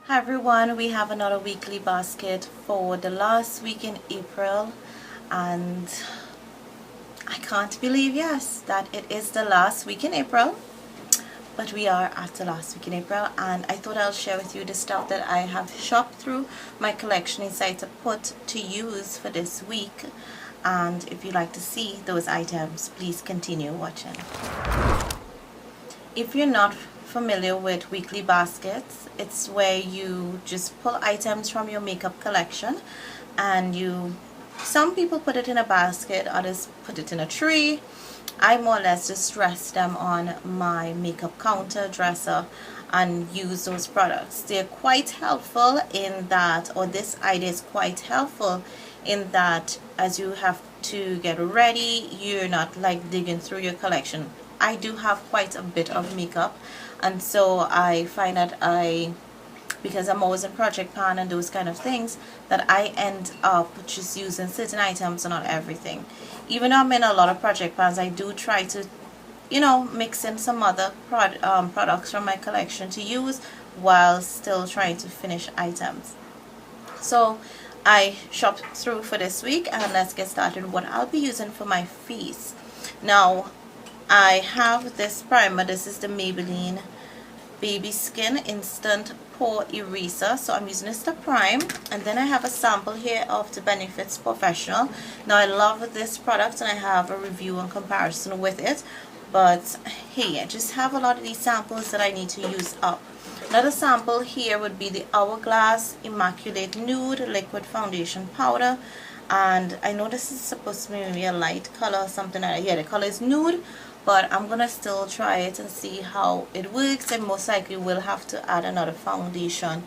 Hi everyone, we have another weekly basket for the last week in April, and I can't believe, yes, that it is the last week in April, but we are at the last week in April, and I thought I'll share with you the stuff that I have shopped through my collection inside to put to use for this week. And if you'd like to see those items, please continue watching. If you're not familiar with weekly baskets, it's where you just pull items from your makeup collection and some people put it in a basket, others put it in a tray. I more or less just rest them on my makeup counter dresser and use those products. They're quite helpful in that, or this idea is quite helpful in that as you have to get ready, you're not like digging through your collection. I do have quite a bit of makeup, and so I find that because I'm always in project pan and those kind of things, that I end up just using certain items and not everything. Even though I'm in a lot of project pans, I do try to, mix in some other products from my collection to use while still trying to finish items. So I shopped through for this week, and let's get started. What I'll be using for my face. Now, I have this primer. This is the Maybelline Baby Skin Instant Pore Eraser. So I'm using this to prime, and then I have a sample here of the Benefits Professional. Now I love this product and I have a review and comparison with it, but hey, I just have a lot of these samples that I need to use up. Another sample here would be the Hourglass Immaculate Nude Liquid Foundation Powder, and I know this is supposed to be maybe a light color or something like that. Yeah, the color is nude, but I'm gonna still try it and see how it works, and most likely will have to add another foundation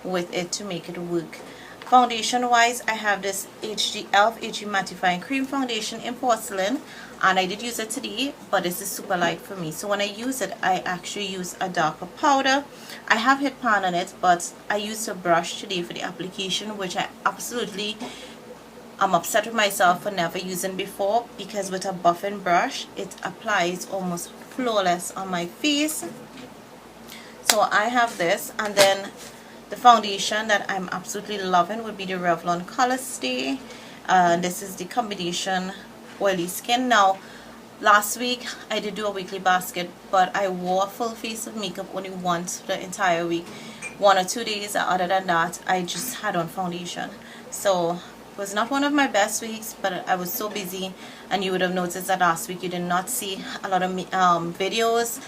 with it to make it work. Foundation wise, I have this e.l.f. HD Mattifying Cream Foundation in Porcelain, and I did use it today, but this is super light for me. So when I use it, I actually use a darker powder. I have hit pan on it, but I used a brush today for the application, which I'm upset with myself for never using before, because with a buffing brush it applies almost flawless on my face. So I have this, and then the foundation that I'm absolutely loving would be the Revlon Color Stay. This is the combination oily skin. Now last week I did do a weekly basket, but I wore a full face of makeup only once for the entire week, 1 or 2 days. Other than that, I just had on foundation. So it was not one of my best weeks, but I was so busy, and you would have noticed that last week you did not see a lot of videos.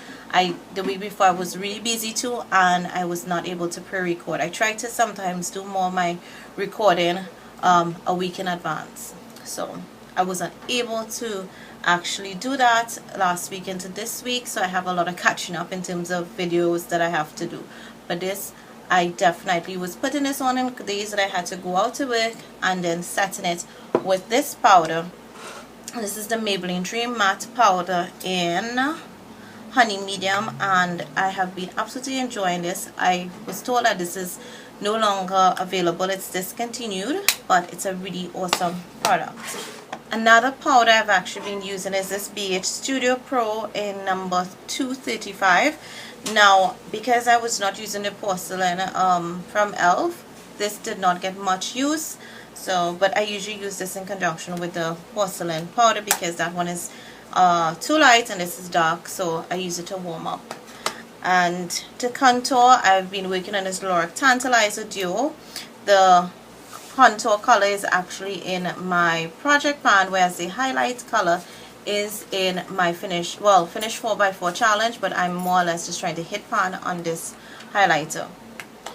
The week before I was really busy too, and I was not able to pre-record. I try to sometimes do more of my recording a week in advance, so I wasn't able to actually do that last week into this week, so I have a lot of catching up in terms of videos that I have to do. But this, I definitely was putting this on in days that I had to go out to work, and then setting it with this powder. This is the Maybelline Dream Matte Powder in Honey Medium, and I have been absolutely enjoying this. I was told that this is no longer available, it's discontinued, but it's a really awesome product. Another powder I've actually been using is this BH Studio Pro in number 235. Now, because I was not using the porcelain from e.l.f., this did not get much use. But I usually use this in conjunction with the porcelain powder, because that one is too light and this is dark, so I use it to warm up. And to contour, I've been working on this Lorac Tantalizer Duo. The contour color is actually in my project pan, whereas the highlight color is in my finish 4x4 challenge, but I'm more or less just trying to hit pan on this highlighter.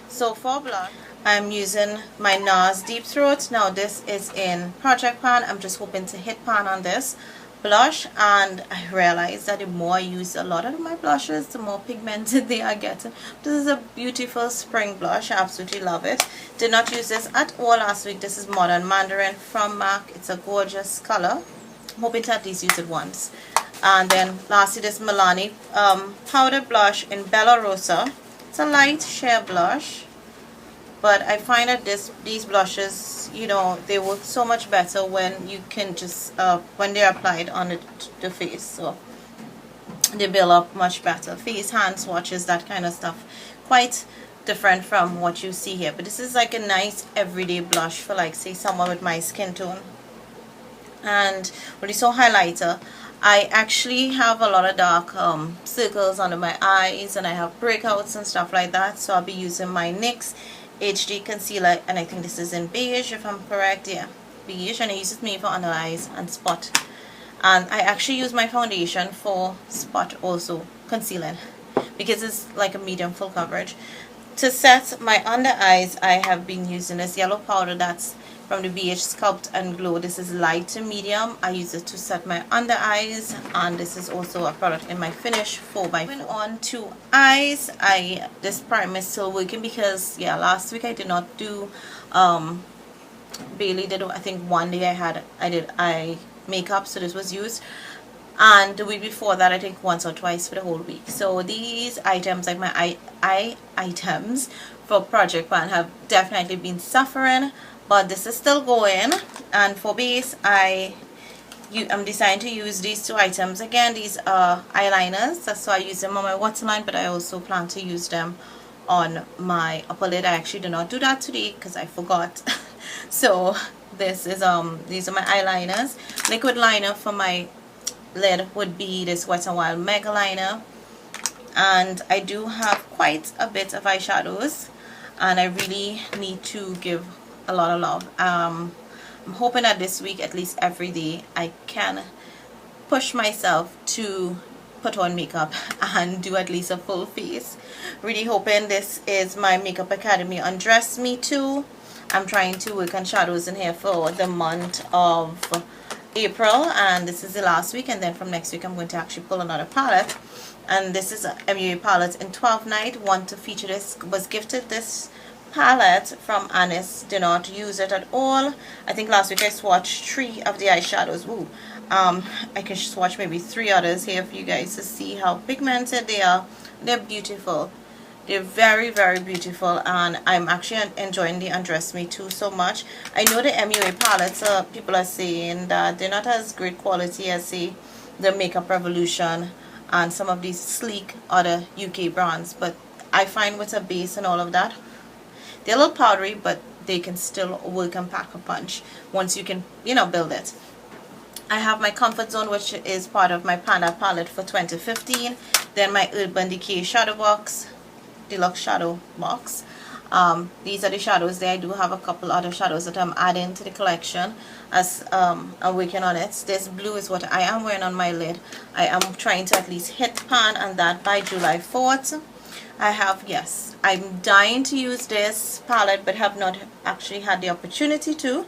So for blush, I'm using my NARS Deep Throat. Now this is in project pan. I'm just hoping to hit pan on this blush, and I realized that the more I use a lot of my blushes, the more pigmented they are getting. This is a beautiful spring blush. I absolutely love it. Did not use this at all last week. This is Modern Mandarin from MAC. It's a gorgeous color. I'm hoping to at least use it once. And then lastly, this Milani powder blush in Bella Rosa. It's a light sheer blush, but I find that these blushes, they work so much better when you can just when they're applied on the face. So they build up much better. Face, hand swatches, that kind of stuff. Quite different from what you see here, but this is like a nice everyday blush for like say someone with my skin tone. And with the So highlighter, I actually have a lot of dark circles under my eyes, and I have breakouts and stuff like that, so I'll be using my NYX HD concealer, and I think this is in beige if I'm correct. Yeah, beige, and I use it mainly for under eyes and spot. And I actually use my foundation for spot also concealing, because it's like a medium full coverage. To set my under eyes, I have been using this yellow powder that's from the BH Sculpt and Glow. This is light to medium. I use it to set my under eyes, and this is also a product in my Finish 4x4. Moving on to eyes, this primer is still working because yeah, last week I did not do barely did. I think one day I did eye makeup, so this was used, and the week before that I think once or twice for the whole week. So these items, like my eye items for Project Pan, have definitely been suffering, but this is still going. And for base, I'm deciding to use these two items again. These are eyeliners, so I use them on my waterline, but I also plan to use them on my upper lid. I actually did not do that today because I forgot. So this is these are my eyeliners. Liquid liner for my lid would be this Wet n Wild Mega Liner, and I do have quite a bit of eyeshadows, and I really need to give a lot of love. I'm hoping that this week, at least every day, I can push myself to put on makeup and do at least a full face. Really hoping. This is my Makeup Academy Undress Me Too. I'm trying to work on shadows in here for the month of April, and this is the last week, and then from next week I'm going to actually pull another palette, and this is a MUA palette in 12 Night. Want to feature this, was gifted this palette from Anis, did not use it at all. I think last week I swatched 3 of the eyeshadows. Ooh, I can swatch maybe 3 others here for you guys to see how pigmented they are. They're beautiful. They're very, very beautiful, and I'm actually enjoying the Undress Me Too so much. I know the MUA palettes, people are saying that they're not as great quality as, say, the Makeup Revolution and some of these sleek other UK brands, but I find with a base and all of that, they're a little powdery, but they can still work and pack a punch once you can, you know, build it. I have my Comfort Zone, which is part of my Panda palette for 2015. Then my Urban Decay Shadow Box, Deluxe Shadow Box. These are the shadows there. I do have a couple other shadows that I'm adding to the collection as I'm working on it. This blue is what I am wearing on my lid. I am trying to at least hit pan, and that by July 4th. I have, yes, I'm dying to use this palette, but have not actually had the opportunity to.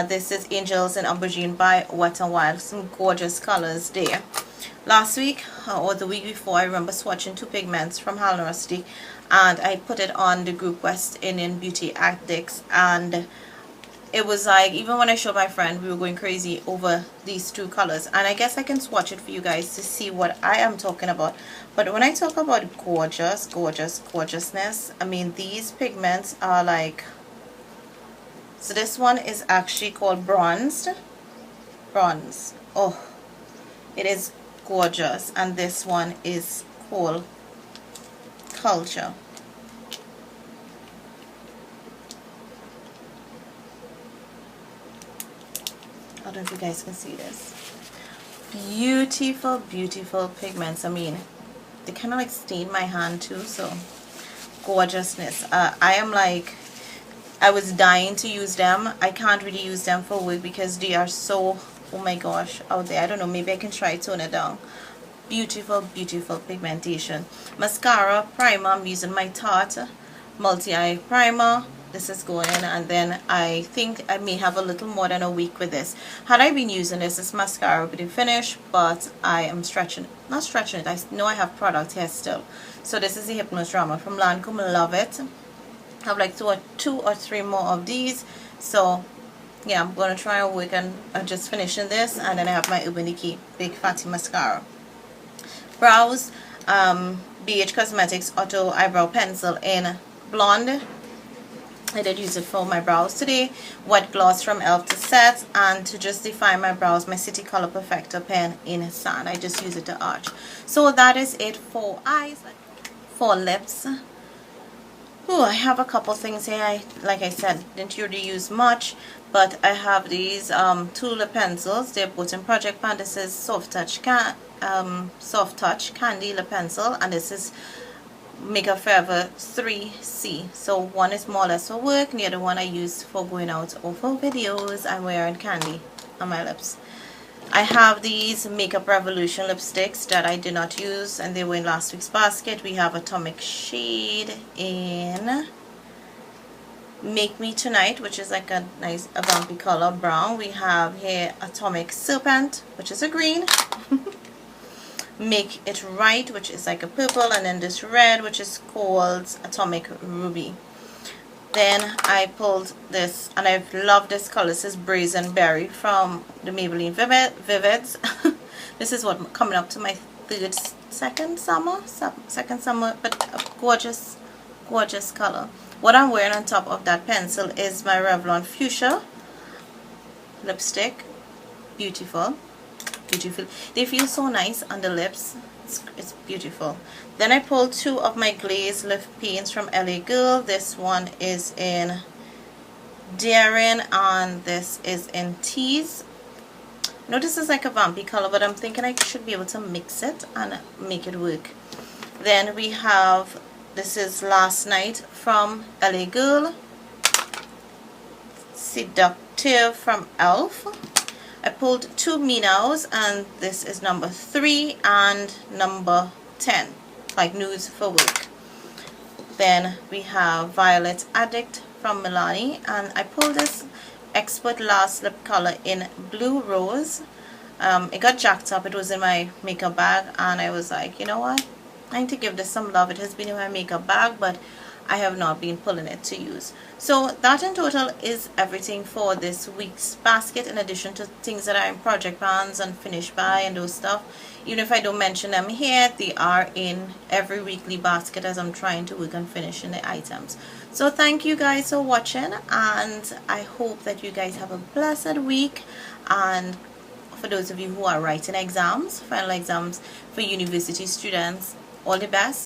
This is Angels in Aubergine by Wet n Wild. Some gorgeous colors there. Last week or the week before, I remember swatching 2 pigments from Hal and Rusty, and I put it on the group West Indian Beauty Addicts, and it was like, even when I showed my friend, we were going crazy over these 2 colors. And I guess I can swatch it for you guys to see what I am talking about. But when I talk about gorgeous, gorgeousness, I mean, these pigments are like, so this one is actually called Bronze. Oh, it is gorgeous. And this one is called Culture. I don't know if you guys can see this. Beautiful, beautiful pigments. I mean, they kind of like stain my hand too, so gorgeousness. I am like, I was dying to use them. I can't really use them for work because they are so, oh my gosh, out there. I don't know, maybe I can try to tone it down. Beautiful, beautiful pigmentation. Mascara, primer, I'm using my Tarte multi-eye primer. This is going, and then I think I may have a little more than a week with this. Had I been using this mascara would be finished, but I am stretching, not stretching it. I know I have product here still. So this is the Hypnose Drama from Lancome. Love it. I have like 2 or 3 more of these. So yeah, I'm gonna try and work on just finishing this, and then I have my Urban Decay Big Fatty Mascara. Brows, BH Cosmetics Auto Eyebrow Pencil in Blonde. I did use it for my brows today. Wet gloss from e.l.f. to set, and to just define my brows, my City Color Perfector pen in sand. I just use it to arch. So that is it for eyes. For lips, Oh, I have a couple things here. Like I said, didn't really use much, but I have these two lip pencils. They're both in Project Pan. This is Soft Touch Candy lip pencil, and this is Makeup Forever 3C. So one is more or less for work, and the other one I use for going out or for videos. I'm wearing candy on my lips. I have these Makeup Revolution lipsticks that I did not use, and they were in last week's basket. We have Atomic Shade in Make Me Tonight, which is like a nice a bumpy color brown. We have here Atomic Serpent, which is a green. Make It Right, which is like a purple, and then this red, which is called Atomic Ruby. Then I pulled this, and I love this color. This is Brazen Berry from the Maybelline Vivids. This is what coming up to my second summer, but a gorgeous, gorgeous color. What I'm wearing on top of that pencil is my Revlon Fuchsia lipstick. Beautiful, beautiful. They feel so nice on the lips. It's beautiful. Then I pulled two of my glaze lip paints from LA Girl. This one is in Daring, and this is in Tease. Now this is like a vampy color, but I'm thinking I should be able to mix it and make it work. Then we have, this is Last Night from LA Girl. Seductive from Elf. I pulled two Minows, and this is number 3 and number 10, like nudes for work. Then we have Violet Addict from Milani, and I pulled this Expert Last Lip color in Blue Rose. It got jacked up. It was in my makeup bag, and I was like, you know what, I need to give this some love. It has been in my makeup bag, but I have not been pulling it to use. So that in total is everything for this week's basket, in addition to things that are in Project Pans and Finish By and those stuff. Even if I don't mention them here, they are in every weekly basket as I'm trying to work on finishing the items. So thank you guys for watching, and I hope that you guys have a blessed week. And for those of you who are writing exams, final exams for university students, all the best.